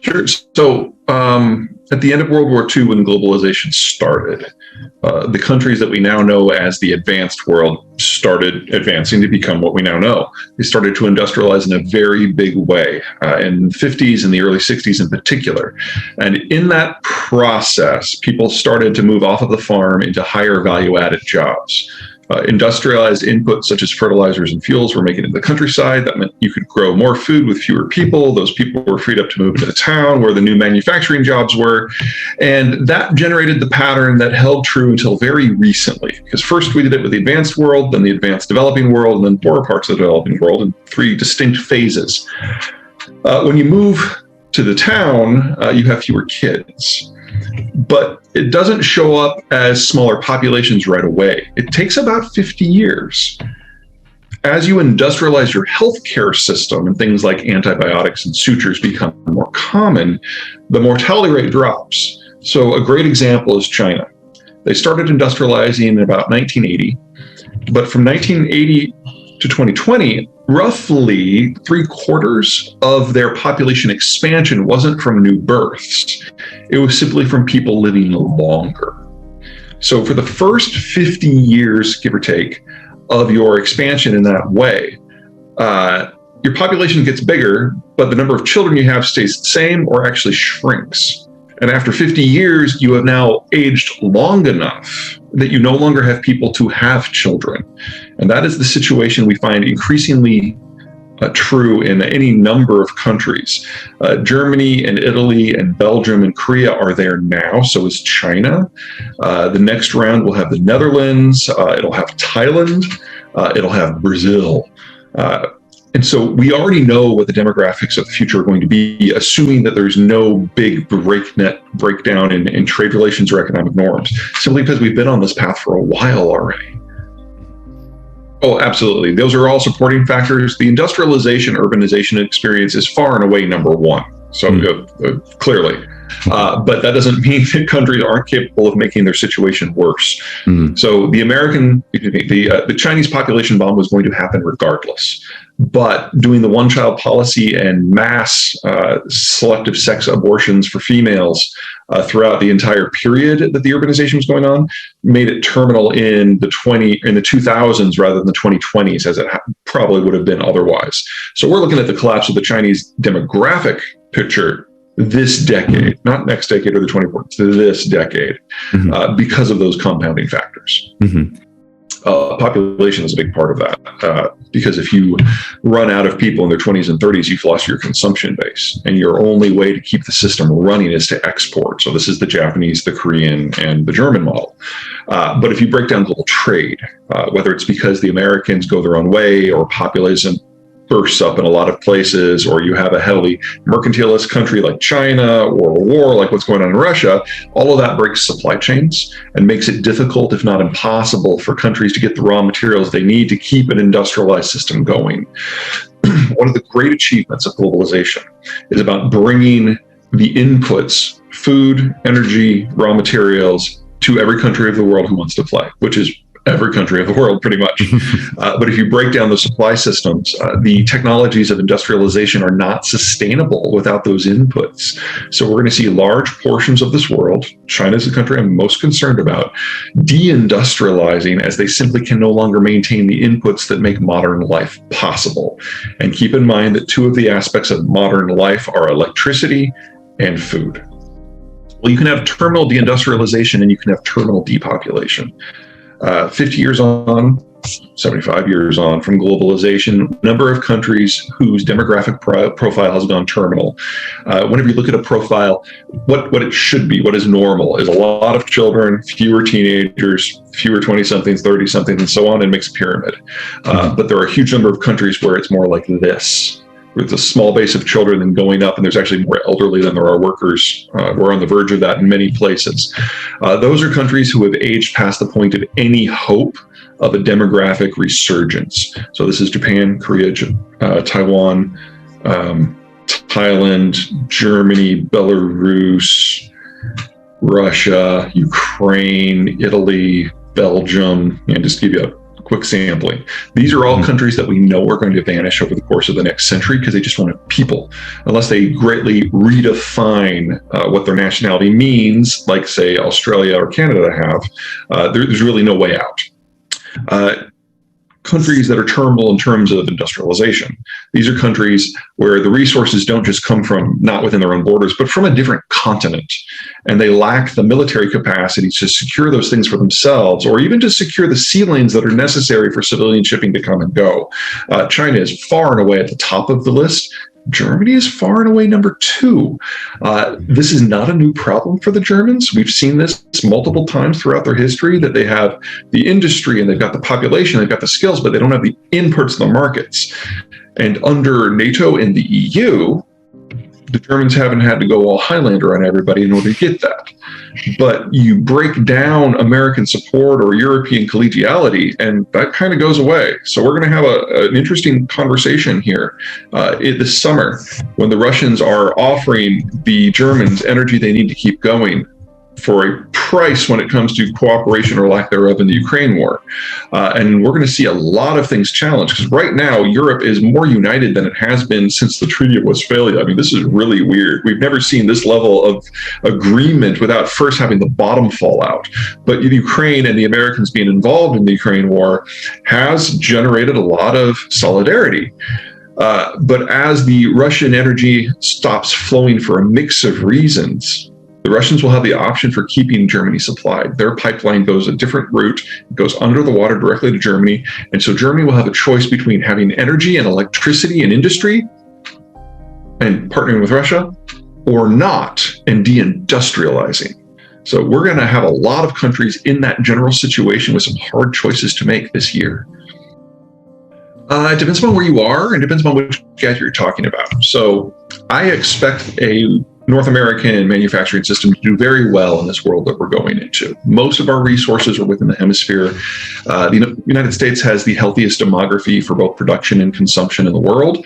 Sure. So at the end of World War II, when globalization started, the countries that we now know as the advanced world started advancing to become what we now know. They started to industrialize in a very big way in the 50s and the early 60s in particular. And in that process, people started to move off of the farm into higher value added jobs. Industrialized inputs such as fertilizers and fuels were making it to the countryside. That meant you could grow more food with fewer people. Those people were freed up to move into the town where the new manufacturing jobs were. And that generated the pattern that held true until very recently. Because first we did it with the advanced world, then the advanced developing world, and then poorer parts of the developing world in three distinct phases. When you move to the town, you have fewer kids. But it doesn't show up as smaller populations right away. It takes about 50 years. As you industrialize your healthcare system and things like antibiotics and sutures become more common, the mortality rate drops. So a great example is China. They started industrializing in about 1980, but from 1980 to 2020, roughly 3/4 of their population expansion wasn't from new births. It was simply from people living longer. So for the first 50 years, give or take, of your expansion in that way, your population gets bigger, but the number of children you have stays the same or actually shrinks. And after 50 years, you have now aged long enough that you no longer have people to have children. And that is the situation we find increasingly true in any number of countries. Germany and Italy and Belgium and Korea are there now, so is China. The next round will have the Netherlands, it'll have Thailand, it'll have Brazil. And so we already know what the demographics of the future are going to be, assuming that there's no big breakdown in trade relations or economic norms, simply because we've been on this path for a while already. Oh, absolutely. Those are all supporting factors. The industrialization, urbanization experience is far and away number one. So clearly. But that doesn't mean that countries aren't capable of making their situation worse. So the Chinese population bomb was going to happen regardless. But doing the one-child policy and mass selective sex abortions for females throughout the entire period that the urbanization was going on made it terminal in the 2000s rather than the 2020s, as it probably would have been otherwise. So we're looking at the collapse of the Chinese demographic picture this decade, not next decade or the 2040s, this decade, because of those compounding factors. Population is a big part of that, because if you run out of people in their 20s and 30s, you've lost your consumption base, and your only way to keep the system running is to export. So this is the Japanese, the Korean, and the German model. But if you break down global trade, whether it's because the Americans go their own way or populism bursts up in a lot of places, or you have a heavily mercantilist country like China, or a war like what's going on in Russia, all of that breaks supply chains and makes it difficult, if not impossible, for countries to get the raw materials they need to keep an industrialized system going. One of the great achievements of globalization is about bringing the inputs, food, energy, raw materials, to every country of the world who wants to play, which is every country of the world, pretty much. But if you break down the supply systems, the technologies of industrialization are not sustainable without those inputs. So we're going to see large portions of this world, China is the country I'm most concerned about, deindustrializing as they simply can no longer maintain the inputs that make modern life possible. And keep in mind that two of the aspects of modern life are electricity and food. Well, you can have terminal deindustrialization and you can have terminal depopulation. 50 years on, 75 years on from globalization, number of countries whose demographic profile has gone terminal. Whenever you look at a profile, what it should be, what is normal, is a lot of children, fewer teenagers, fewer 20-somethings, 30-somethings, and so on, and makes a pyramid. But there are a huge number of countries where it's more like this, with a small base of children and going up, and there's actually more elderly than there are workers. We're on the verge of that in many places. Those are countries who have aged past the point of any hope of a demographic resurgence. So this is Japan, Korea, Taiwan, Thailand, Germany, Belarus, Russia, Ukraine, Italy, Belgium, and just give you quick sampling. These are all countries that we know are going to vanish over the course of the next century because they just won't have people. Unless they greatly redefine what their nationality means, like, say, Australia or Canada have, there's really no way out. Countries that are terminal in terms of industrialization. These are countries where the resources don't just come from not within their own borders, but from a different continent. And they lack the military capacity to secure those things for themselves, or even to secure the sea lanes that are necessary for civilian shipping to come and go. China is far and away at the top of the list. Germany is far and away number 2. This is not a new problem for the Germans. We've seen this multiple times throughout their history, that they have the industry and they've got the population, they've got the skills, but they don't have the inputs in the markets. And under NATO and the EU, the Germans haven't had to go all Highlander on everybody in order to get that. But you break down American support or European collegiality, and that kind of goes away. So we're going to have an interesting conversation here this summer, when the Russians are offering the Germans energy they need to keep going for a price when it comes to cooperation or lack thereof in the Ukraine war. And we're going to see a lot of things challenged, because right now Europe is more united than it has been since the Treaty of Westphalia. I mean, this is really weird. We've never seen this level of agreement without first having the bottom fall out. But Ukraine and the Americans being involved in the Ukraine war has generated a lot of solidarity. But as the Russian energy stops flowing for a mix of reasons, the Russians will have the option for keeping Germany supplied. Their pipeline goes a different route, it goes under the water directly to Germany. And so Germany will have a choice between having energy and electricity and industry and partnering with Russia, or not, and deindustrializing. So we're going to have a lot of countries in that general situation with some hard choices to make this year. It depends on where you are, and depends on which gadget you're talking about. So I expect a North American manufacturing system to do very well in this world that we're going into. Most of our resources are within the hemisphere. The United States has the healthiest demography for both production and consumption in the world,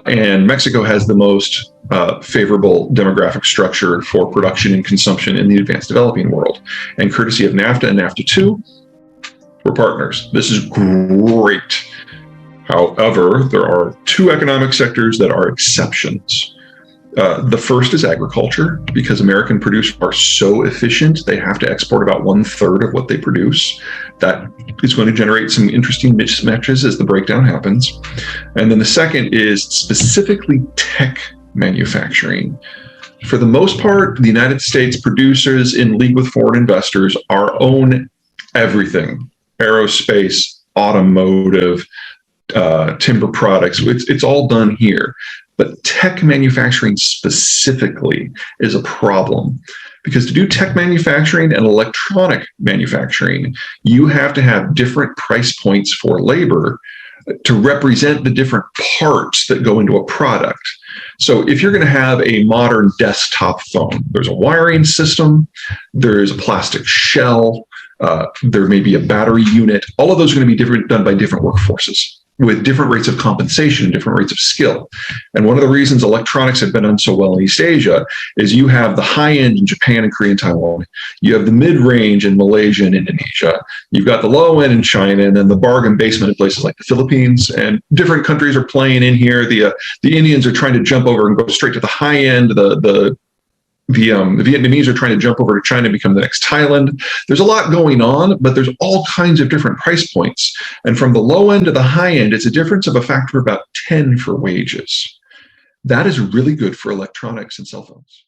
and Mexico has the most favorable demographic structure for production and consumption in the advanced developing world. And courtesy of NAFTA and NAFTA 2, we're partners. This is great. However, there are 2 economic sectors that are exceptions. The first is agriculture, because American producers are so efficient, they have to export about 1/3 of what they produce. That is going to generate some interesting mismatches as the breakdown happens. And then the second is specifically tech manufacturing. For the most part, the United States producers, in league with foreign investors, own everything: aerospace, automotive, timber products. It's all done here. But tech manufacturing specifically is a problem, because to do tech manufacturing and electronic manufacturing, you have to have different price points for labor to represent the different parts that go into a product. So if you're going to have a modern desktop phone, there's a wiring system, there's a plastic shell, there may be a battery unit. All of those are going to be done by different workforces, with different rates of compensation and different rates of skill. And one of the reasons electronics have been done so well in East Asia is you have the high end in Japan and Korea and Taiwan. You have the mid-range in Malaysia and Indonesia. You've got the low end in China, and then the bargain basement in places like the Philippines. And different countries are playing in here. The Indians are trying to jump over and go straight to the high end. The Vietnamese are trying to jump over to China and become the next Thailand. There's a lot going on, but there's all kinds of different price points. And from the low end to the high end, it's a difference of a factor of about 10 for wages. That is really good for electronics and cell phones.